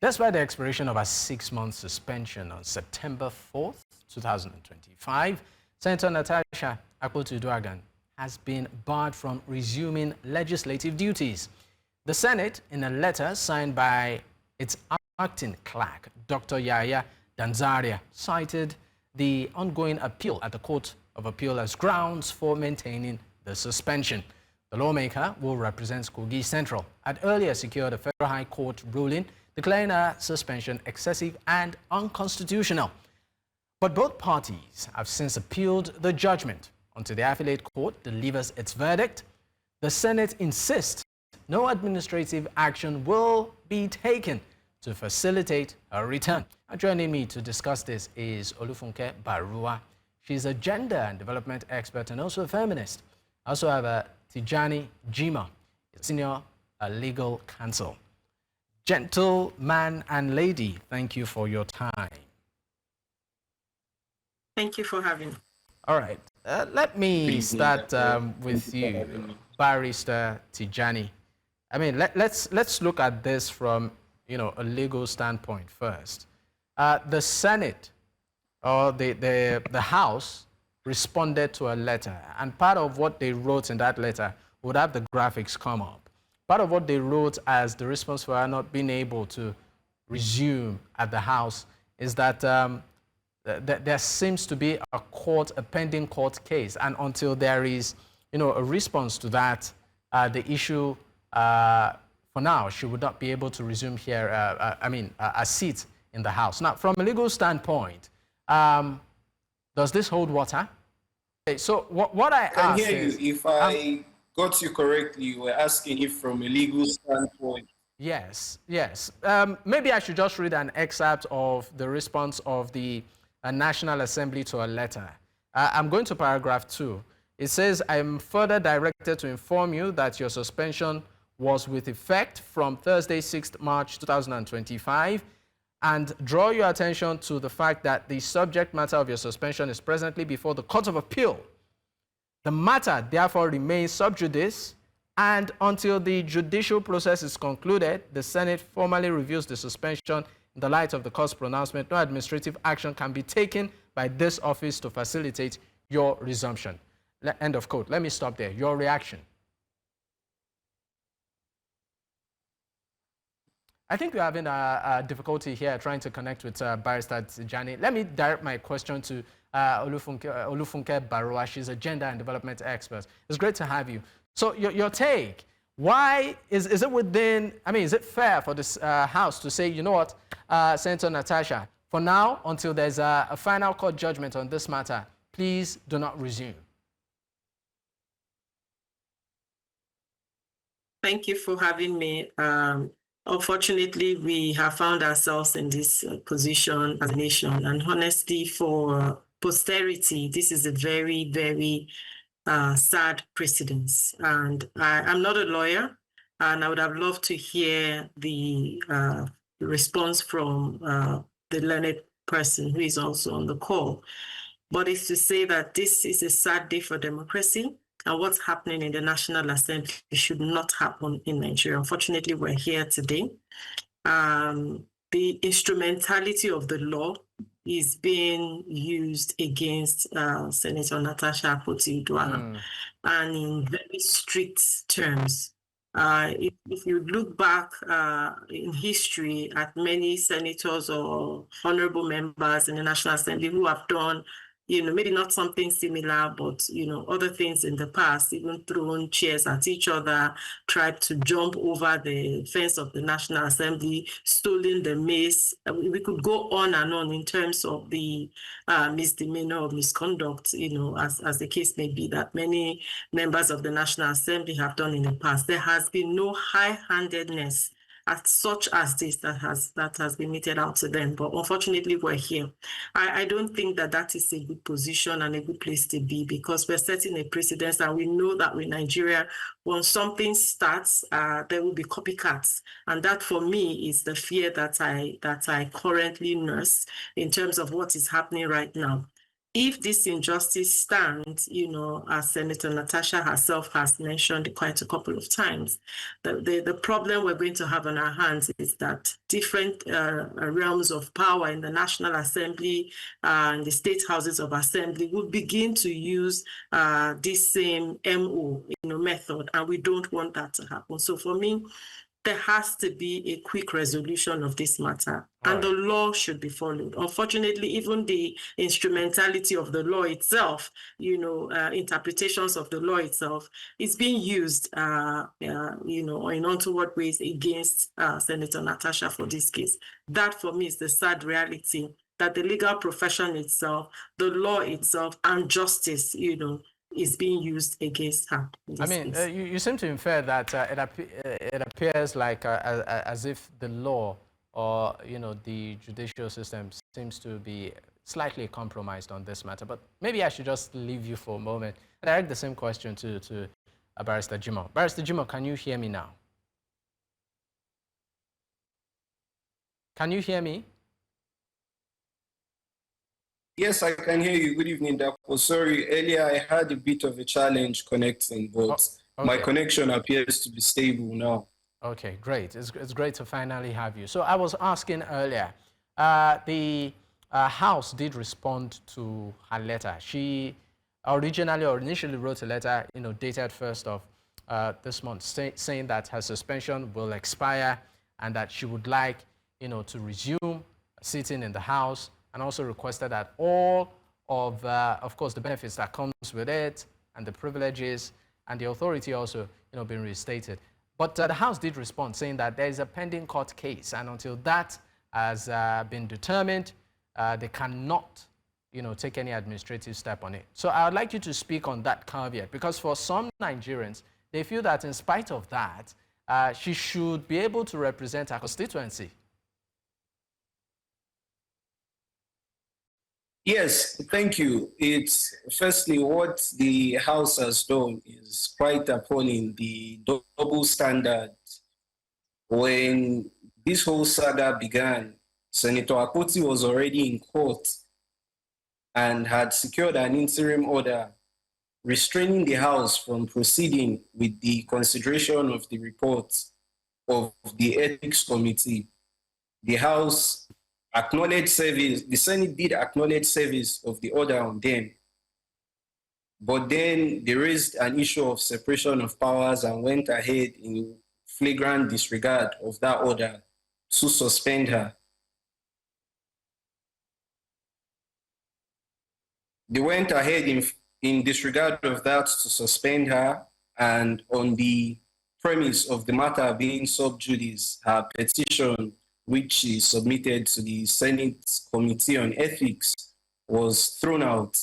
Despite the expiration of a 6-month suspension on September 4th, 2025, Senator Natasha Akpoti-Uduaghan has been barred from resuming legislative duties. The Senate, in a letter signed by its Acting Clerk Dr. Yahaya Danzaria, cited the ongoing appeal at the Court of Appeal as grounds for maintaining the suspension. The lawmaker will represent Kogi Central had earlier secured a Federal High Court ruling declaring her suspension excessive and unconstitutional. But both parties have since appealed the judgment. Until the appellate court delivers its verdict, the Senate insists no administrative action will be taken to facilitate her return. Joining me to discuss this is Olufunke Baruwa. She's a gender and development expert and also a feminist. I also have Tijani, Jimoh, senior legal counsel. Gentleman and lady, thank you for your time. Thank you for having me. All right, let me start with you, Barrister Tijani. I mean, let's look at this from a legal standpoint first. The Senate or the House responded to a letter, and part of what they wrote in that letter would have the graphics come up. Part of what they wrote as the response for her not being able to resume at the House is that there seems to be a pending court case, and until there is, a response to that, the issue, for now, she would not be able to resume here. A seat in the House. Now, from a legal standpoint, does this hold water? Okay, so what I asked is, if I got you correctly, you were asking if from a legal standpoint. Yes. Maybe I should just read an excerpt of the response of the National Assembly to a letter. I'm going to paragraph 2. It says, I am further directed to inform you that your suspension was with effect from Thursday, 6th March 2025, and draw your attention to the fact that the subject matter of your suspension is presently before the Court of Appeal. The matter therefore remains sub judice, and until the judicial process is concluded, the Senate formally reviews the suspension in the light of the court's pronouncement. No administrative action can be taken by this office to facilitate your resumption. End of quote. Let me stop there. Your reaction? I think we're having a difficulty here trying to connect with Barrister Tijani. Let me direct my question to Olufunke Baruwa. She's a gender and development expert. It's great to have you. So your take, why is it within, is it fair for this House to say, you know what, Senator Natasha, for now, until there's a final court judgment on this matter, please do not resume? Thank you for having me. Unfortunately, we have found ourselves in this position as a nation, and honestly, for posterity, this is a very, very sad precedence. And I'm not a lawyer, and I would have loved to hear the response from the learned person who is also on the call. But it's to say that this is a sad day for democracy, and what's happening in the National Assembly should not happen in Nigeria. Unfortunately, we're here today. The instrumentality of the law is being used against Senator Natasha Akpoti-Uduaghan, and in very strict terms. If you look back in history at many senators or honorable members in the National Assembly who have done, maybe not something similar, but, other things in the past, even thrown chairs at each other, tried to jump over the fence of the National Assembly, stolen the mace. We could go on and on in terms of the misdemeanor or misconduct, as the case may be, that many members of the National Assembly have done in the past. There has been no high-handedness such as this that has been meted out to them. But unfortunately, we're here. I don't think that is a good position and a good place to be, because we're setting a precedence, and we know that with Nigeria, when something starts, there will be copycats. And that, for me, is the fear that I currently nurse in terms of what is happening right now. if this injustice stands, as Senator Natasha herself has mentioned quite a couple of times, the problem we're going to have on our hands is that different realms of power in the National Assembly and the state houses of assembly will begin to use this same MO method, and we don't want that to happen. So for me, there has to be a quick resolution of this matter, and the law should be followed. Unfortunately, even the instrumentality of the law itself, interpretations of the law itself, is being used, in untoward ways against Senator Natasha for this case. That, for me, is the sad reality, that the legal profession itself, the law itself, and justice, is being used against her. I mean, you seem to infer that it appears like as if the law or, the judicial system seems to be slightly compromised on this matter. But maybe I should just leave you for a moment and direct the same question to Barrister Jimoh. Barrister Jimoh, can you hear me now? Can you hear me? Yes, I can hear you. Good evening, Dr. Sorry, earlier I had a bit of a challenge connecting, but my connection appears to be stable now. Okay, great. It's great to finally have you. So I was asking earlier, the House did respond to her letter. She initially wrote a letter, dated 1st of this month, saying that her suspension will expire and that she would like, to resume sitting in the House, and also requested that all of course, the benefits that comes with it and the privileges and the authority also, being restated. But the House did respond, saying that there is a pending court case, and until that has been determined, they cannot, take any administrative step on it. So I would like you to speak on that caveat, because for some Nigerians, they feel that in spite of that, she should be able to represent her constituency. Yes, thank you. It's firstly what the House has done is quite appalling. The double standard. When this whole saga began, Senator Akpoti was already in court and had secured an interim order restraining the House from proceeding with the consideration of the report of the Ethics Committee. The House acknowledged service, the Senate did acknowledge service of the order on them, but then they raised an issue of separation of powers and went ahead in flagrant disregard of that order to suspend her. They went ahead in disregard of that to suspend her, and on the premise of the matter being sub judice, her petition, which she submitted to the Senate Committee on Ethics, was thrown out.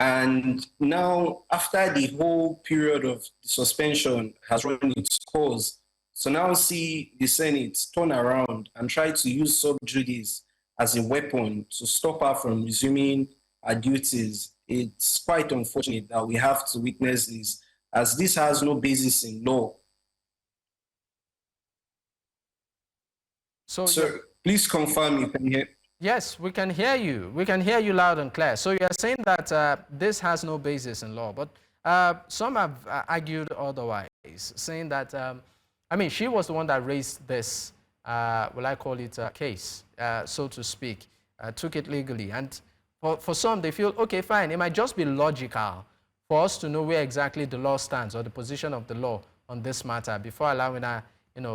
And now, after the whole period of suspension has run its course, so now see the Senate turn around and try to use sub judice as a weapon to stop her from resuming her duties. It's quite unfortunate that we have to witness this, as this has no basis in law. So, sir, please confirm you can hear. Yes, we can hear you. We can hear you loud and clear. So you're saying that this has no basis in law, but some have argued otherwise, saying that, she was the one that raised this, will I call it a case, so to speak, took it legally. And for some, they feel, okay, fine, it might just be logical for us to know where exactly the law stands or the position of the law on this matter before allowing her,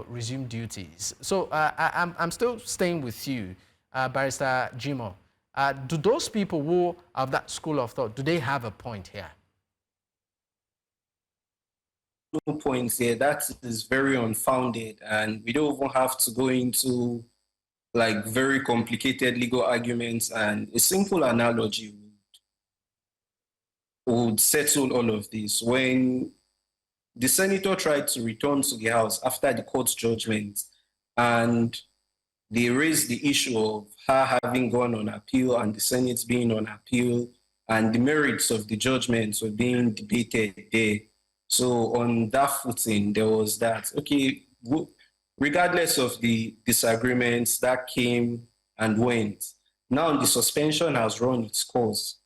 resume duties. So I'm still staying with you, Barrister Jimoh. Do those people who have that school of thought, do they have a point here? No points here. That is very unfounded, and we don't even have to go into like very complicated legal arguments, and a simple analogy would settle all of this. When the senator tried to return to the House after the court's judgment, and they raised the issue of her having gone on appeal and the Senate being on appeal, and the merits of the judgments were being debated there. So on that footing, there was that, okay, regardless of the disagreements that came and went, Now the suspension has run its course.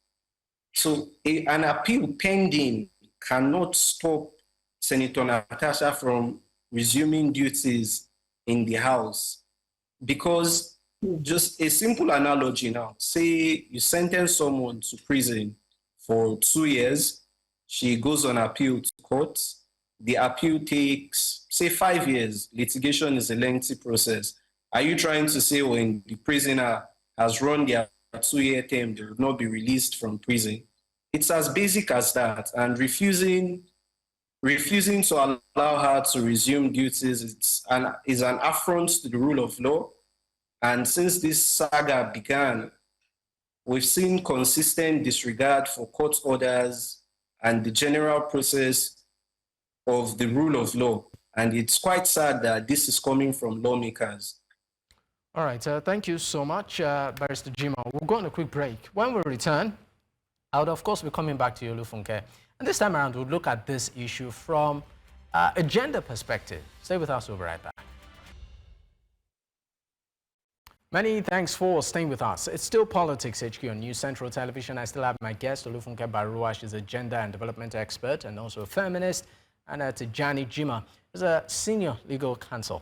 So an appeal pending cannot stop Senator Natasha from resuming duties in the House, because just a simple analogy now, say you sentence someone to prison for 2 years, she goes on appeal to court, the appeal takes, say, 5 years. Litigation is a lengthy process. Are you trying to say when the prisoner has run their 2-year term, they will not be released from prison? It's as basic as that. And refusing to allow her to resume duties is an affront to the rule of law. And since this saga began, we've seen consistent disregard for court orders and the general process of the rule of law. And it's quite sad that this is coming from lawmakers. All right, thank you so much, Barrister Jimoh. We'll go on a quick break. When we return, I would, of course, be coming back to you, Olufunke. And this time around, we'll look at this issue from a gender perspective. Stay with us, we'll be right back. Many thanks for staying with us. It's still Politics HQ on News Central Television. I still have my guest, Olufunke Baruwa. She's a gender and development expert and also a feminist. And Tijani, Jimoh is a senior legal counsel.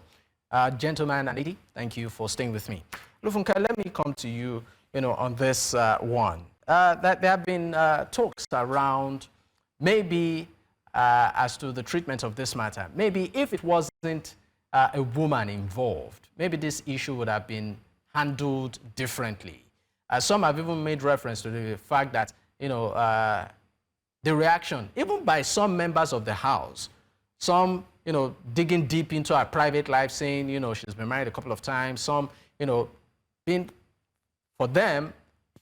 Gentleman and lady, thank you for staying with me. Olufunke, let me come to you, on this one. That there have been talks around maybe as to the treatment of this matter. Maybe if it wasn't a woman involved, maybe this issue would have been handled differently. Some have even made reference to the fact that, the reaction, even by some members of the House, some, digging deep into her private life, saying, she's been married a couple of times, some, being, for them,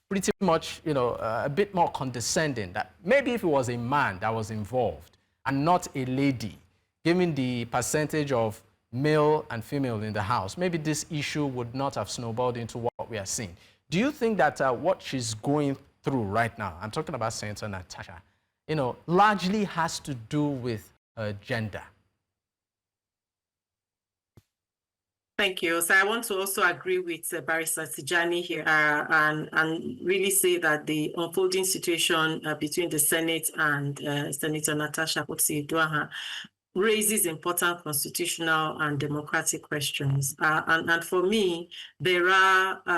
pretty much, a bit more condescending, that maybe if it was a man that was involved and not a lady, given the percentage of male and female in the House, maybe this issue would not have snowballed into what we are seeing. Do you think that what she's going through right now, I'm talking about Senator Natasha, largely has to do with her gender? Thank you. So I want to also agree with Barrister Tijani here and really say that the unfolding situation between the Senate and Senator Natasha Akpoti-Uduaghan raises important constitutional and democratic questions. And for me, there are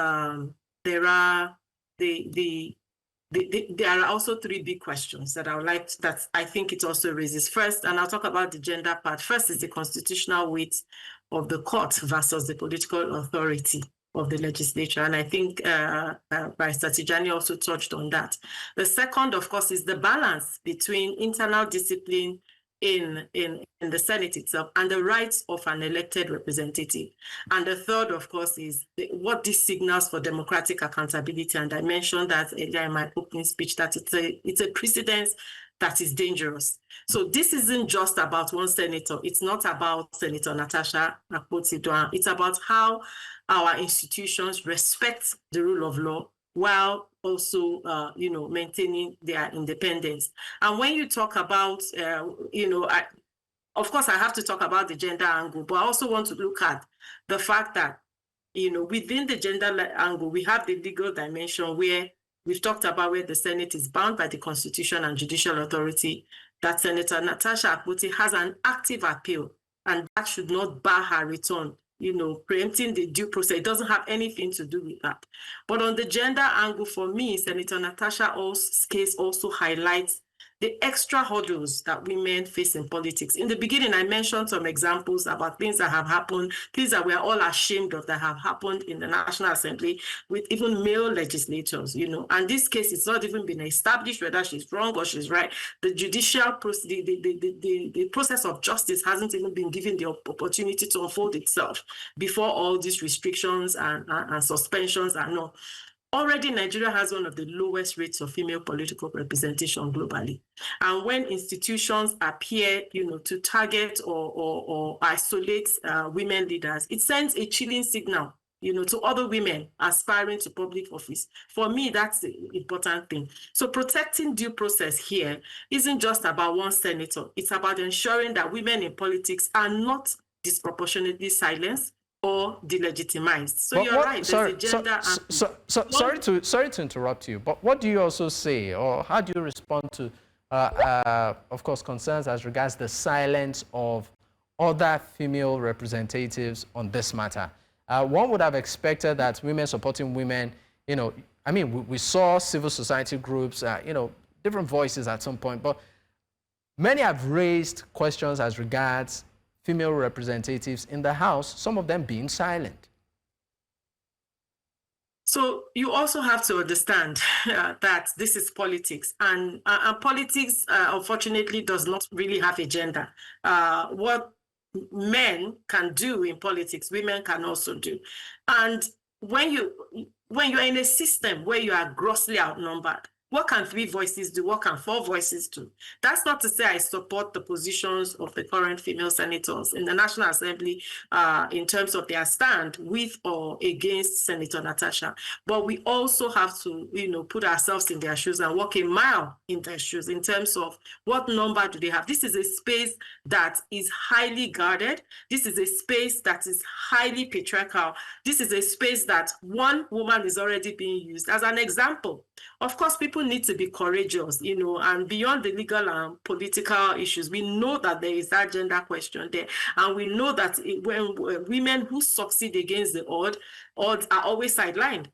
also three big questions that I would like to, that I think it also raises. First, and I'll talk about the gender part. First is the constitutional weight of the court versus the political authority of the legislature. And I think Barrister Tijani also touched on that. The second, of course, is the balance between internal discipline in the Senate itself and the rights of an elected representative. And the third, of course, is what this signals for democratic accountability. And I mentioned that earlier in my opening speech, that it's a precedence that is dangerous. So this isn't just about one senator. It's not about Senator Natasha Akpoti-Uduaghan. It's about how our institutions respect the rule of law while also, maintaining their independence. And when you talk about, of course, I have to talk about the gender angle, but I also want to look at the fact that, within the gender angle, we have the legal dimension where we've talked about where the Senate is bound by the Constitution and judicial authority, that Senator Natasha Akpoti has an active appeal, and that should not bar her return. Preempting the due process, it doesn't have anything to do with that. But on the gender angle, for me, Senator Natasha's case also highlights the extra hurdles that women face in politics. In the beginning, I mentioned some examples about things that have happened, things that we're all ashamed of that have happened in the National Assembly with even male legislators, And this case, it's not even been established whether she's wrong or she's right. The judicial process, the process of justice hasn't even been given the opportunity to unfold itself before all these restrictions and suspensions are known. Already, Nigeria has one of the lowest rates of female political representation globally. And when institutions appear, to target or isolate women leaders, it sends a chilling signal, to other women aspiring to public office. For me, that's the important thing. So protecting due process here isn't just about one senator. It's about ensuring that women in politics are not disproportionately silenced, or delegitimized. So you're right. There's a gender. Sorry to interrupt you, but what do you also say, or how do you respond to, of course, concerns as regards the silence of other female representatives on this matter? One would have expected that women supporting women, you know, I mean, we saw civil society groups, you know, different voices at some point, but many have raised questions as regards female representatives in the House, some of them being silent. So you also have to understand that this is politics, and politics, unfortunately, does not really have a gender. What men can do in politics, women can also do. And when you're in a system where you are grossly outnumbered, what can 3 voices do? What can 4 voices do? That's not to say I support the positions of the current female senators in the National Assembly in terms of their stand with or against Senator Natasha. But we also have to, you know, put ourselves in their shoes and walk a mile in their shoes in terms of what number do they have. This is a space that is highly guarded. This is a space that is highly patriarchal. This is a space that one woman is already being used. As an example, of course, people need to be courageous, you know, and beyond the legal and political issues, we know that there is that gender question there. And we know that when women who succeed against the odds are always sidelined,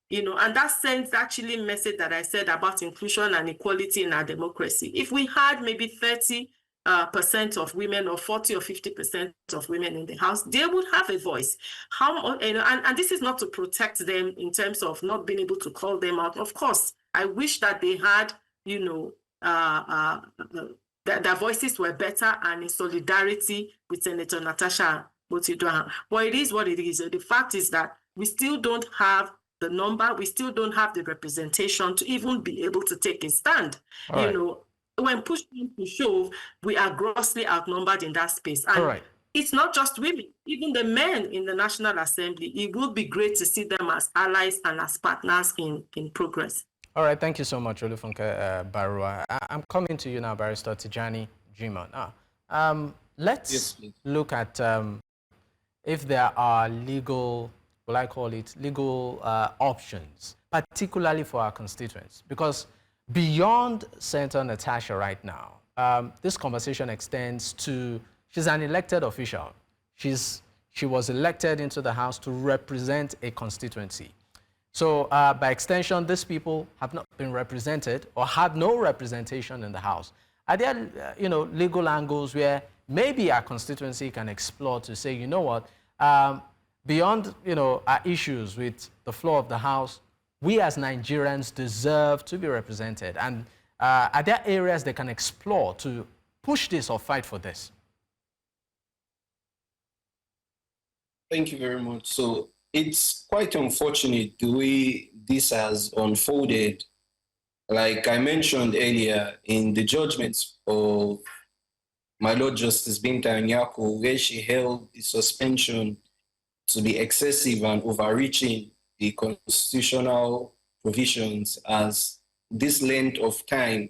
you know, and that sends actually message that I said about inclusion and equality in our democracy. If we had maybe 30% of women or 40 or 50% of women in the House, they would have a voice. And this is not to protect them in terms of not being able to call them out. Of course, I wish that they had, you know, their voices were better and in solidarity with Senator Natasha Akpoti-Uduaghan. But it is what it is. The fact is that we still don't have the number, we still don't have the representation to even be able to take a stand. All right. Know, when push comes to shove, we are grossly outnumbered in that space. And it's not just women, even the men in the National Assembly. It would be great to see them as allies and as partners in progress. All right, thank you so much, Olufunke Baruwa. I'm coming to you now, Barrister Tijani Jimoh. Now, let's look at if there are legal, what I call it, legal options, particularly for our constituents. Because beyond Senator Natasha right now, this conversation extends to, she's an elected official. She was elected into the House to represent a constituency. So by extension, these people have not been represented or have no representation in the House. Are there, you know, legal angles where maybe our constituency can explore to say, you know what, beyond, you know, our issues with the floor of the House, we as Nigerians deserve to be represented? And are there areas they can explore to push this or fight for this? Thank you very much. So it's quite unfortunate the way this has unfolded. Like I mentioned earlier, in the judgments of my Lord Justice Binta Nyako, where she held the suspension to be excessive and overreaching the constitutional provisions, as this length of time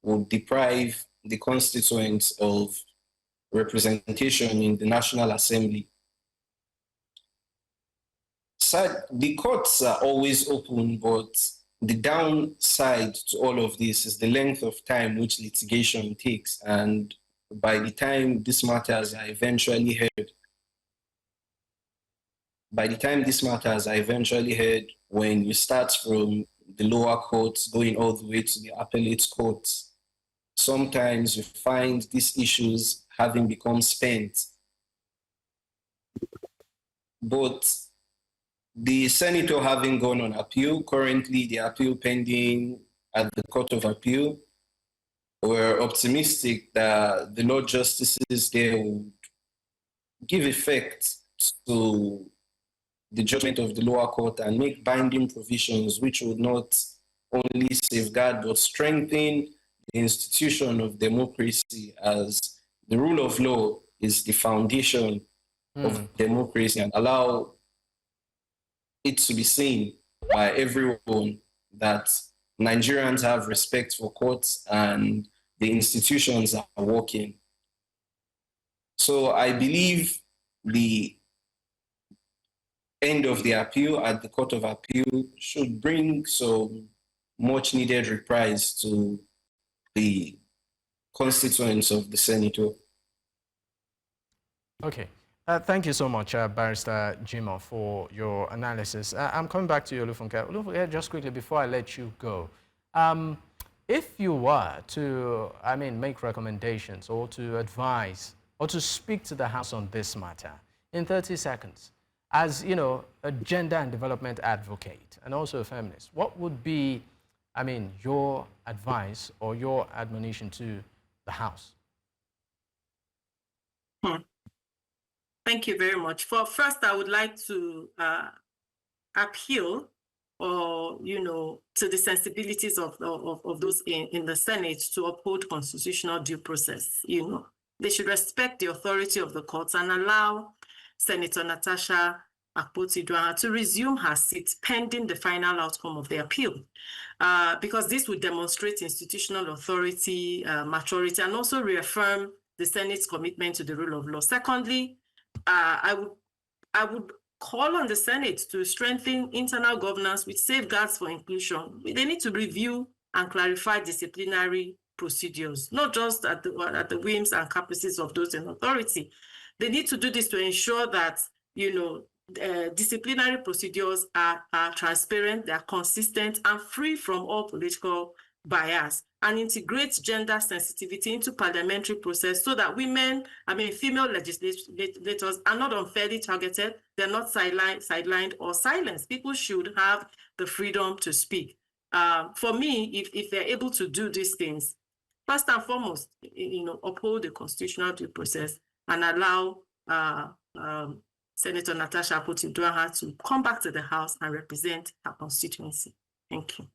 would deprive the constituents of representation in the National Assembly. The courts are always open, but the downside to all of this is the length of time which litigation takes. And by the time these matters are eventually heard, when you start from the lower courts going all the way to the appellate courts, sometimes you find these issues having become spent. But the senator having gone on appeal, currently the appeal pending at the Court of Appeal, we're optimistic that the Lord Justices there would give effect to the judgment of the lower court and make binding provisions which would not only safeguard but strengthen the institution of democracy, as the rule of law is the foundation of democracy, and allow it to be seen by everyone that Nigerians have respect for courts and the institutions are working. So I believe the end of the appeal at the Court of Appeal should bring some much needed reprise to the constituents of the senator. Okay. Thank you so much, Barrister Jimoh, for your analysis. I'm coming back to you, Olufunke. Olufunke, just quickly before I let you go, if you were to, make recommendations or to advise or to speak to the House on this matter in 30 seconds, as a gender and development advocate and also a feminist, what would be, your advice or your admonition to the House? Thank you very much. First, I would like to appeal to the sensibilities of those in the Senate to uphold constitutional due process. They should respect the authority of the courts and allow Senator Natasha Akpoti-Uduaghan to resume her seat pending the final outcome of the appeal, because this would demonstrate institutional authority, maturity, and also reaffirm the Senate's commitment to the rule of law. Secondly, I would call on the Senate to strengthen internal governance with safeguards for inclusion. They need to review and clarify disciplinary procedures, not just at the whims and caprices of those in authority. They need to do this to ensure that, disciplinary procedures are transparent, they are consistent and free from all political bias, and integrate gender sensitivity into parliamentary process so that female legislators are not unfairly targeted, they're not sidelined or silenced. People should have the freedom to speak. For me, if they're able to do these things, first and foremost, uphold the constitutional due process and allow Senator Natasha Akpoti-Uduaghan to come back to the House and represent her constituency. Thank you.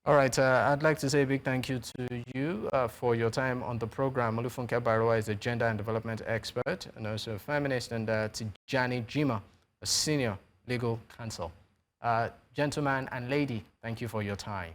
All right, I'd like to say a big thank you to you for your time on the program. Olufunke Baruwa is a gender and development expert and also a feminist, and Tijani, Jimoh, a senior legal counsel. Gentleman and lady, thank you for your time.